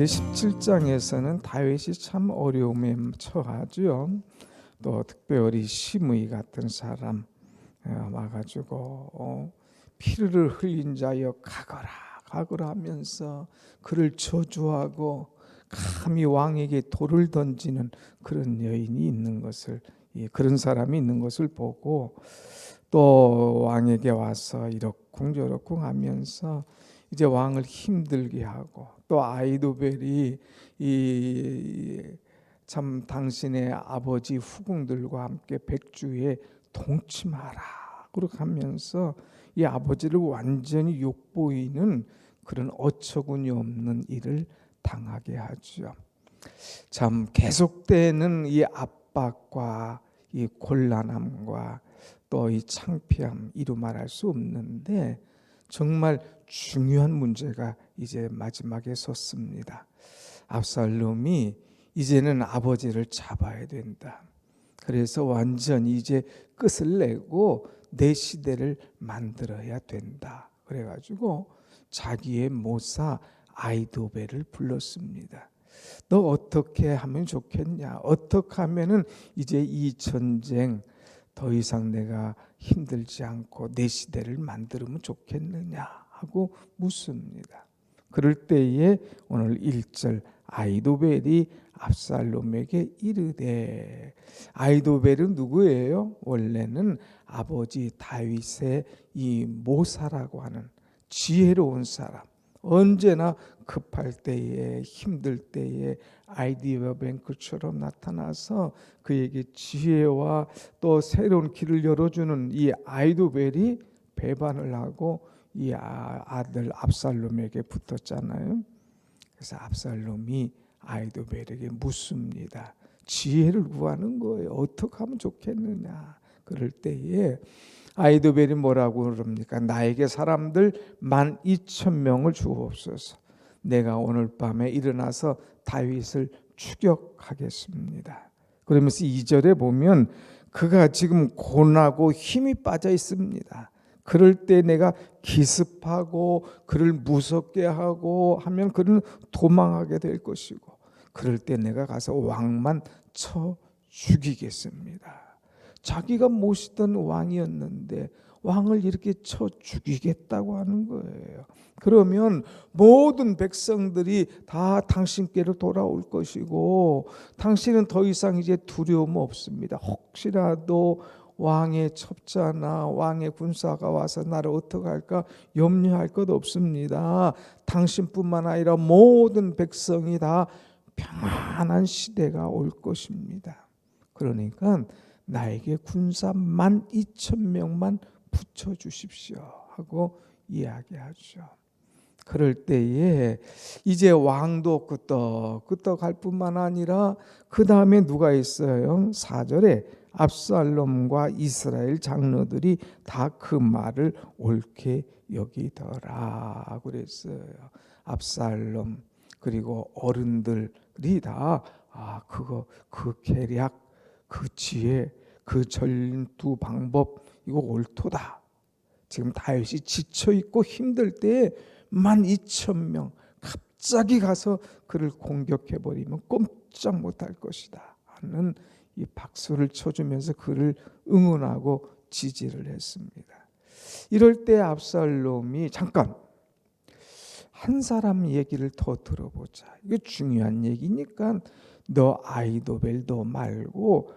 이제 17장에서는 다윗이 참 어려움에 처하죠. 또 특별히 시므이 같은 사람 와가지고 피를 흘린 자여 가거라 가거라 하면서 그를 저주하고 감히 왕에게 돌을 던지는 그런 여인이 있는 것을, 그런 사람이 있는 것을 보고 또 왕에게 와서 이러쿵저러쿵 하면서 이제 왕을 힘들게 하고, 또 아이도벨이 참 당신의 아버지 후궁들과 함께 백주에 동침하라 그렇게 하면서 이 아버지를 완전히 욕보이는 그런 어처구니 없는 일을 당하게 하죠. 참 계속되는 이 압박과 이 곤란함과 또 이 창피함, 이루 말할 수 없는데 정말 중요한 문제가 이제 마지막에 섰습니다. 압살롬이 이제는 아버지를 잡아야 된다. 그래서 완전히 이제 끝을 내고 내 시대를 만들어야 된다. 그래가지고 자기의 모사 아이도벨을 불렀습니다. 너 어떻게 하면 좋겠냐? 어떻게 하면은 이제 이 전쟁 더 이상 내가 힘들지 않고 내 시대를 만들면 좋겠느냐 하고 묻습니다. 그럴 때에 오늘 1절 아이도벨이 압살롬에게 이르되, 아이도벨은 누구예요? 원래는 아버지 다윗의 이 모사라고 하는 지혜로운 사람, 언제나 급할 때에 힘들 때에 아이디어 뱅크처럼 나타나서 그에게 지혜와 또 새로운 길을 열어주는 이 아이도벨이 배반을 하고 이 아들 압살롬에게 붙었잖아요. 그래서 압살롬이 아이도벨에게 묻습니다. 지혜를 구하는 거예요. 어떻게 하면 좋겠느냐. 그럴 때에 아이도벨이 뭐라고 그럽니까? 나에게 사람들 12,000명을 주옵소서. 내가 오늘 밤에 일어나서 다윗을 추격하겠습니다. 그러면서 2절에 보면 그가 지금 고나고 힘이 빠져 있습니다. 그럴 때 내가 기습하고 그를 무섭게 하고 하면 그는 도망하게 될 것이고, 그럴 때 내가 가서 왕만 쳐 죽이겠습니다. 자기가 모시던 왕이었는데 왕을 이렇게 쳐 죽이겠다고 하는 거예요. 그러면 모든 백성들이 다 당신께로 돌아올 것이고 당신은 더 이상 이제 두려움 없습니다. 혹시라도 왕의 첩자나 왕의 군사가 와서 나를 어떻게 할까 염려할 것 없습니다. 당신뿐만 아니라 모든 백성이 다 평안한 시대가 올 것입니다. 그러니까 나에게 군사 12,000명만 붙여주십시오 하고 이야기하죠. 그럴 때에 이제 왕도 끄떡할 뿐만 아니라 그 다음에 누가 있어요? 4절에 압살롬과 이스라엘 장로들이 다 그 말을 옳게 여기더라 그랬어요. 압살롬 그리고 어른들이 다 그 계략, 그 지혜, 그 전투 방법 이거 옳도다. 지금 다윗이 지쳐 있고 힘들 때에 12,000명 갑자기 가서 그를 공격해 버리면 꼼짝 못할 것이다 하는 이 박수를 쳐주면서 그를 응원하고 지지를 했습니다. 이럴 때 압살롬이 잠깐 한 사람 얘기를 더 들어보자. 이게 중요한 얘기니까 너 아이도벨도 말고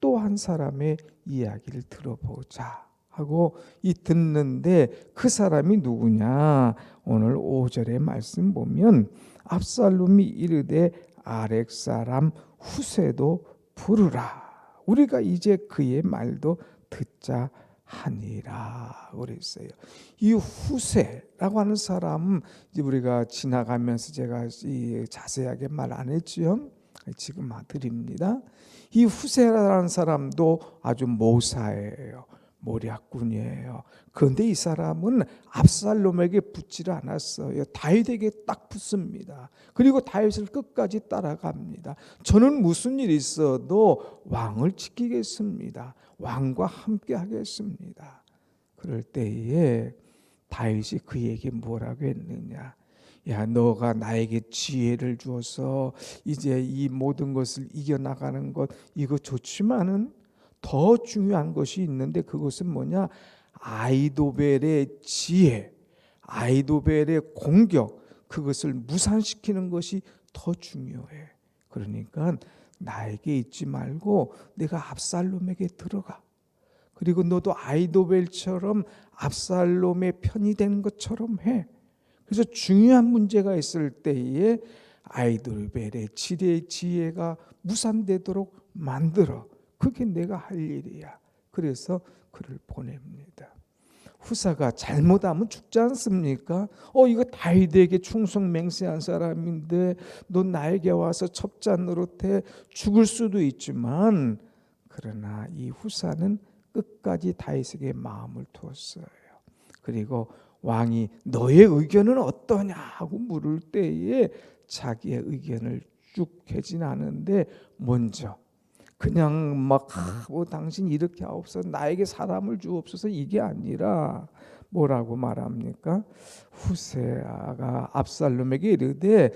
또 한 사람의 이야기를 들어보자 하고 듣는데 그 사람이 누구냐? 오늘 5절의 말씀 보면 압살롬이 이르되 아렉 사람 후세도 부르라. 우리가 이제 그의 말도 듣자 하니라 그랬어요. 이 후세라고 하는 사람은 우리가 지나가면서 제가 자세하게 말 안 했지요. 지금 드립니다. 이 후세라는 사람도 아주 모사예요. 모략군이에요. 그런데 이 사람은 압살롬에게 붙지를 않았어요. 다윗에게 딱 붙습니다. 그리고 다윗을 끝까지 따라갑니다. 저는 무슨 일이 있어도 왕을 지키겠습니다. 왕과 함께 하겠습니다. 그럴 때에 다윗이 그에게 뭐라고 했느냐? 야, 너가 나에게 지혜를 주어서 이제 이 모든 것을 이겨나가는 것, 이거 좋지만은 더 중요한 것이 있는데, 그것은 뭐냐? 아이도벨의 지혜, 아이도벨의 공격, 그것을 무산시키는 것이 더 중요해. 그러니까 나에게 있지 말고 내가 압살롬에게 들어가. 그리고 너도 아이도벨처럼 압살롬의 편이 되는 것처럼 해. 그래서 중요한 문제가 있을 때에 아이도벨의 지혜가 무산되도록 만들어. 그게 내가 할 일이야. 그래서 그를 보냅니다. 후사가 잘못하면 죽지 않습니까? 이거 다윗에게 충성맹세한 사람인데 너 나에게 와서 첩자 노릇해 죽을 수도 있지만, 그러나 이 후사는 끝까지 다윗에게 마음을 두었어요. 그리고 왕이 너의 의견은 어떠냐고 물을 때에 자기의 의견을 쭉 개진하는데, 먼저 그냥 막 당신 이렇게 하옵소서, 나에게 사람을 주옵소서, 이게 아니라 뭐라고 말합니까? 후세아가 압살롬에게 이르되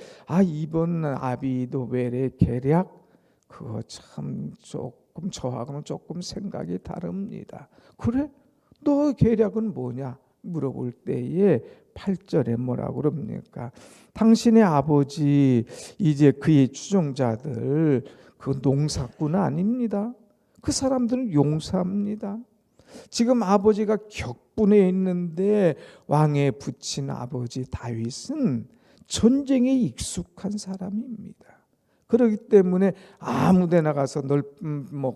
이번 아비도벨의 계략 그거 참 조금 저하고는 조금 생각이 다릅니다. 그래? 너 계략은 뭐냐? 물어볼 때에 8절에 뭐라고 그럽니까? 당신의 아버지 이제 그의 추종자들 그 농사꾼 아닙니다. 그 사람들은 용사입니다. 지금 아버지가 격분해 있는데 왕에 붙인 아버지 다윗은 전쟁에 익숙한 사람입니다. 그렇기 때문에 아무데 나가서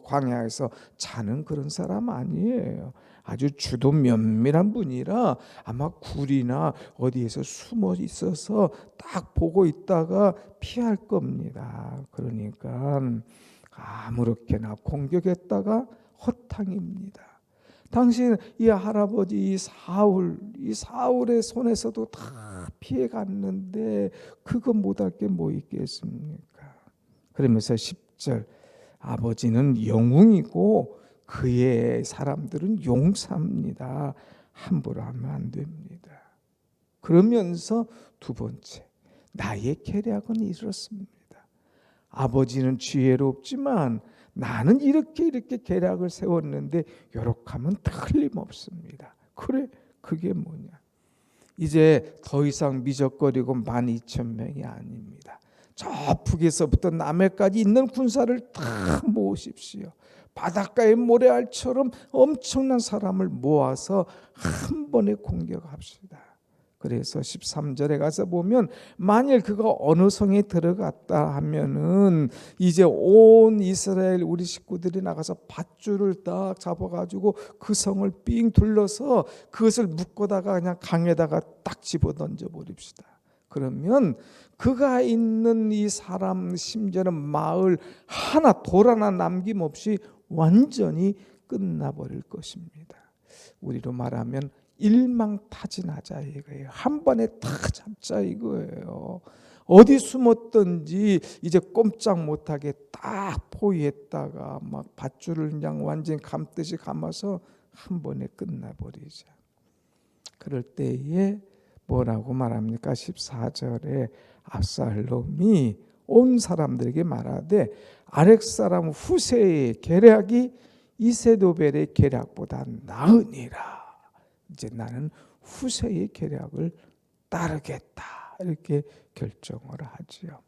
광야에서 자는 그런 사람 아니에요. 아주 주도 면밀한 분이라 아마 굴이나 어디에서 숨어 있어서 딱 보고 있다가 피할 겁니다. 그러니까 아무렇게나 공격했다가 허탕입니다. 당신 이 할아버지 이 사울의 손에서도 다 피해 갔는데 그거 못할 게 뭐 있겠습니까? 그러면서 10절 아버지는 영웅이고 그의 사람들은 용사입니다. 함부로 하면 안 됩니다. 그러면서 두 번째, 나의 계략은 이렇습니다. 아버지는 지혜롭지만 나는 이렇게 계략을 세웠는데 이렇게 하면 틀림없습니다. 그래, 그게 뭐냐? 이제 더 이상 미적거리고 12,000명이 아닙니다. 저 북에서부터 남해까지 있는 군사를 다 모으십시오. 바닷가의 모래알처럼 엄청난 사람을 모아서 한 번에 공격합시다. 그래서 13절에 가서 보면 만일 그가 어느 성에 들어갔다 하면은 이제 온 이스라엘 우리 식구들이 나가서 밧줄을 딱 잡아가지고 그 성을 삥 둘러서 그것을 묶어다가 그냥 강에다가 딱 집어 던져 버립시다. 그러면 그가 있는 이 사람 심지어는 마을 하나 돌 하나 남김없이 완전히 끝나버릴 것입니다. 우리로 말하면 일망타진하자 이거예요. 한 번에 다 잡자 이거예요. 어디 숨었든지 이제 꼼짝 못하게 딱 포위했다가 막 밧줄을 그냥 완전히 감듯이 감아서 한 번에 끝나버리자. 그럴 때에 뭐라고 말합니까? 14절에 압살롬이 온 사람들에게 말하되 아렉사람 후세의 계략이 이세도벨의 계략보다 나으니라. 이제 나는 후세의 계략을 따르겠다 이렇게 결정을 하지요.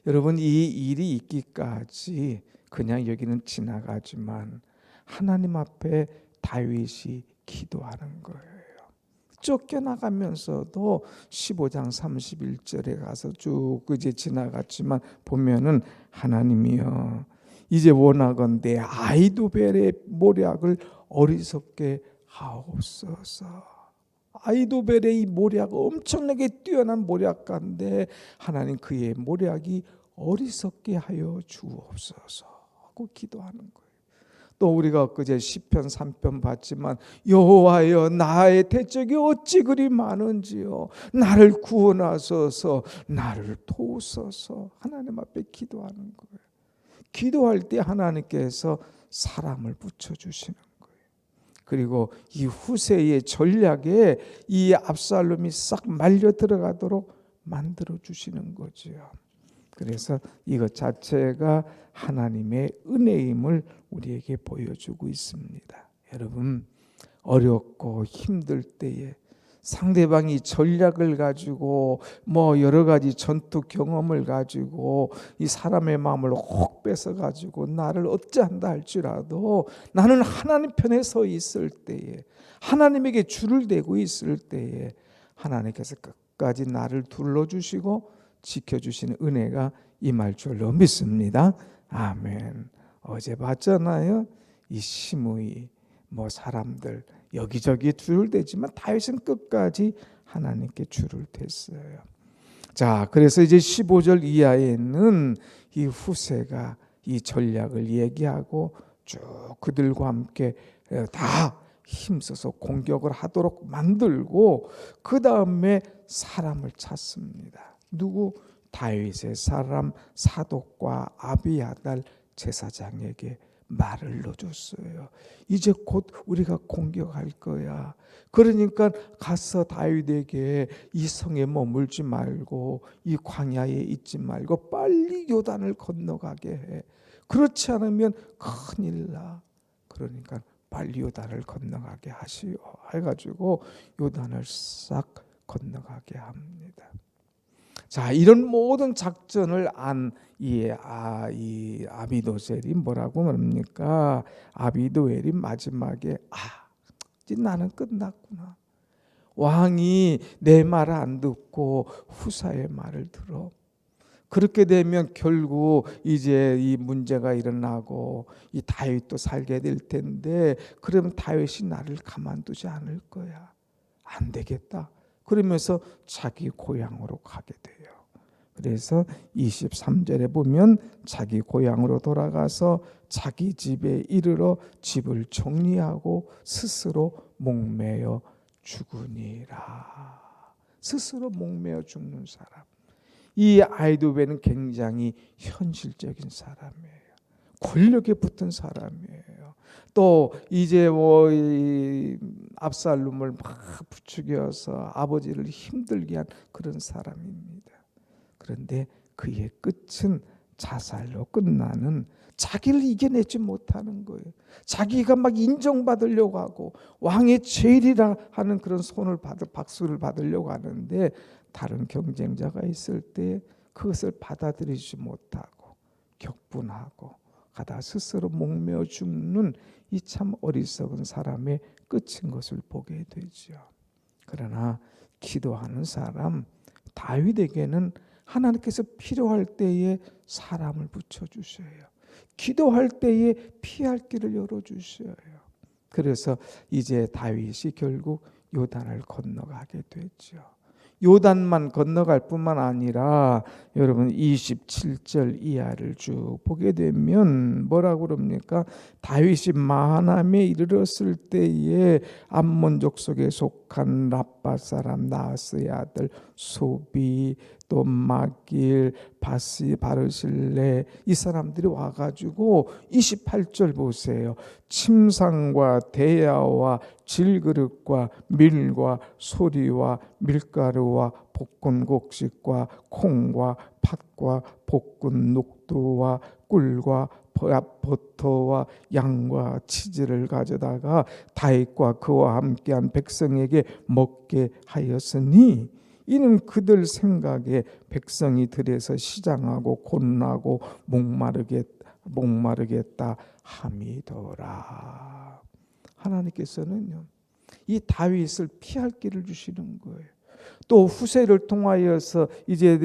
여러분 이 일이 있기까지 그냥 여기는 지나가지만 하나님 앞에 다윗이 기도하는 거예요. 쫓겨나가면서도 15장 31절에 가서 쭉 이제 지나갔지만 보면은 하나님이여 이제 원하건대 아이도벨의 모략을 어리석게 하옵소서. 아이도벨의 이 모략 엄청나게 뛰어난 모략가인데 하나님 그의 모략이 어리석게 하여 주옵소서 하고 기도하는 거예요. 또 우리가 엊그제 시편 3편 봤지만 여호와여 나의 대적이 어찌 그리 많은지요 나를 구원하소서 나를 도우소서 하나님 앞에 기도하는 거예요. 기도할 때 하나님께서 사람을 붙여주시는 거예요. 그리고 이 후세의 전략에 이 압살롬이 싹 말려 들어가도록 만들어 주시는 거지요. 그래서 이것 자체가 하나님의 은혜임을 우리에게 보여주고 있습니다. 여러분, 어렵고 힘들 때에 상대방이 전략을 가지고 여러 가지 전투 경험을 가지고 이 사람의 마음을 혹 뺏어 가지고 나를 어찌한다 할지라도 나는 하나님 편에 서 있을 때에, 하나님에게 줄을 대고 있을 때에 하나님께서 끝까지 나를 둘러주시고 지켜주시는 은혜가 임할 줄로 믿습니다. 아멘. 어제 봤잖아요. 이 시므이 사람들 여기저기 줄을 대지만 다윗은 끝까지 하나님께 줄을 댔어요. 자, 그래서 이제 15절 이하에는 이 후세가 이 전략을 얘기하고 쭉 그들과 함께 다 힘써서 공격을 하도록 만들고 그 다음에 사람을 찾습니다. 누구? 다윗의 사람 사독과 아비아달 제사장에게 말을 넣어줬어요. 이제 곧 우리가 공격할 거야. 그러니까 가서 다윗에게 이 성에 머물지 말고 이 광야에 있지 말고 빨리 요단을 건너가게 해. 그렇지 않으면 큰일 나. 그러니까 빨리 요단을 건너가게 하시오 해가지고 요단을 싹 건너가게 합니다. 자, 이런 모든 작전을 안 이 아비도셀이 뭐라고 말합니까? 아비도엘이 마지막에 이제 나는 끝났구나. 왕이 내 말을 안 듣고 후사의 말을 들어. 그렇게 되면 결국 이제 이 문제가 일어나고 이 다윗도 살게 될 텐데, 그러면 다윗이 나를 가만두지 않을 거야. 안 되겠다. 그러면서 자기 고향으로 가게 돼요. 그래서 23절에 보면 자기 고향으로 돌아가서 자기 집에 이르러 집을 정리하고 스스로 목매어 죽으니라. 스스로 목매어 죽는 사람. 이 아히도벨은 굉장히 현실적인 사람이에요. 권력에 붙은 사람이에요. 또 이제 이 압살롬을 막 부추겨서 아버지를 힘들게 한 그런 사람입니다. 그런데 그의 끝은 자살로 끝나는, 자기를 이겨내지 못하는 거예요. 자기가 막 인정받으려고 하고 왕의 제일이라 하는 그런 박수를 받으려고 하는데, 다른 경쟁자가 있을 때 그것을 받아들이지 못하고 격분하고 가다 스스로 목매어 죽는 이 참 어리석은 사람의 끝인 것을 보게 되죠. 그러나 기도하는 사람 다윗에게는 하나님께서 필요할 때에 사람을 붙여주셔요. 기도할 때에 피할 길을 열어주셔요. 그래서 이제 다윗이 결국 요단을 건너가게 됐죠. 요단만 건너갈 뿐만 아니라 여러분 27절 이하를 쭉 보게 되면 뭐라고 그럽니까? 다윗이 마하나임에 이르렀을 때에 암몬족 속에 속한 랍바 사람 나하스의 아들 소비, 또 마길, 바르실레, 이 사람들이 와가지고 28절 보세요. 침상과 대야와 질그릇과 밀과 소리와 밀가루와 볶은 곡식과 콩과 팥과 볶은 녹두와 꿀과 버터와 양과 치즈를 가져다가 다윗과 그와 함께한 백성에게 먹게 하였으니, 이는 그들 생각에 백성이 들에서 시장하고 곤나고 목마르겠다 함이더라. 하나님께서는요, 이 다윗을 피할 길을 주시는 거예요. 또 후세를 통하여서 이제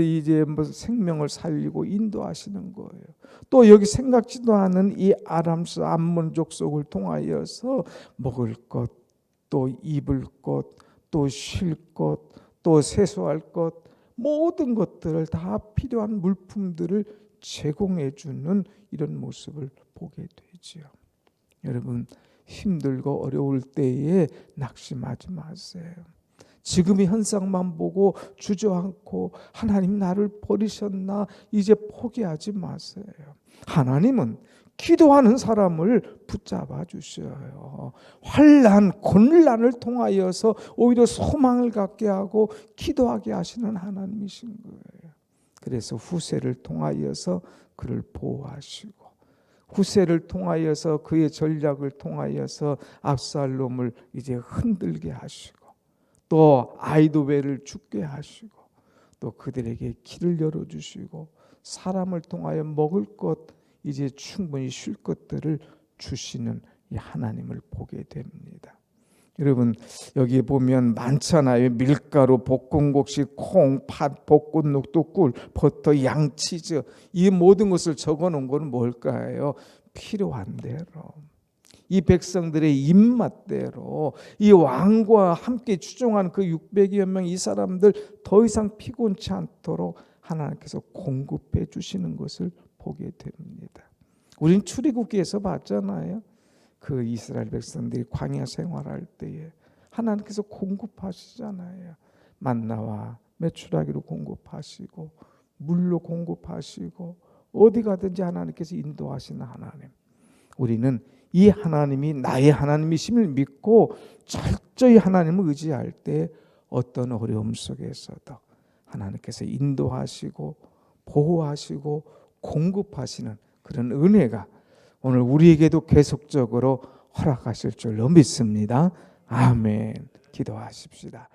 생명을 살리고 인도하시는 거예요. 또 여기 생각지도 않은 이 아람스 암몬족 속을 통하여서 먹을 것, 또 입을 것, 또 쉴 것, 또 세수할 것, 모든 것들을 다 필요한 물품들을 제공해 주는 이런 모습을 보게 되죠. 여러분, 힘들고 어려울 때에 낙심하지 마세요. 지금의 현상만 보고 주저앉고 하나님 나를 버리셨나 이제 포기하지 마세요. 하나님은 기도하는 사람을 붙잡아 주셔요. 환난, 곤란을 통하여서 오히려 소망을 갖게 하고 기도하게 하시는 하나님이신 거예요. 그래서 후세를 통하여서 그를 보호하시고, 후세를 통하여서 그의 전략을 통하여서 압살롬을 이제 흔들게 하시고, 또 아이도벨을 죽게 하시고, 또 그들에게 길을 열어주시고, 사람을 통하여 먹을 것, 이제 충분히 쉴 것들을 주시는 이 하나님을 보게 됩니다. 여러분, 여기 보면 많잖아요. 밀가루, 볶음국식, 콩, 팥, 볶음육도, 꿀, 버터, 양치즈, 이 모든 것을 적어놓은 것은 뭘까요? 필요한 대로, 이 백성들의 입맛대로, 이 왕과 함께 추종한 그 600여 명 이 사람들 더 이상 피곤치 않도록 하나님께서 공급해 주시는 것을 보게 됩니다. 우린 출애굽기에서 봤잖아요. 그 이스라엘 백성들이 광야 생활할 때에 하나님께서 공급하시잖아요. 만나와 메추라기로 공급하시고, 물로 공급하시고, 어디 가든지 하나님께서 인도하시는 하나님. 우리는 이 하나님이 나의 하나님이심을 믿고 철저히 하나님을 의지할 때 어떤 어려움 속에서도 하나님께서 인도하시고 보호하시고 공급하시는 그런 은혜가 오늘 우리에게도 계속적으로 허락하실 줄로 믿습니다. 아멘. 기도하십시다.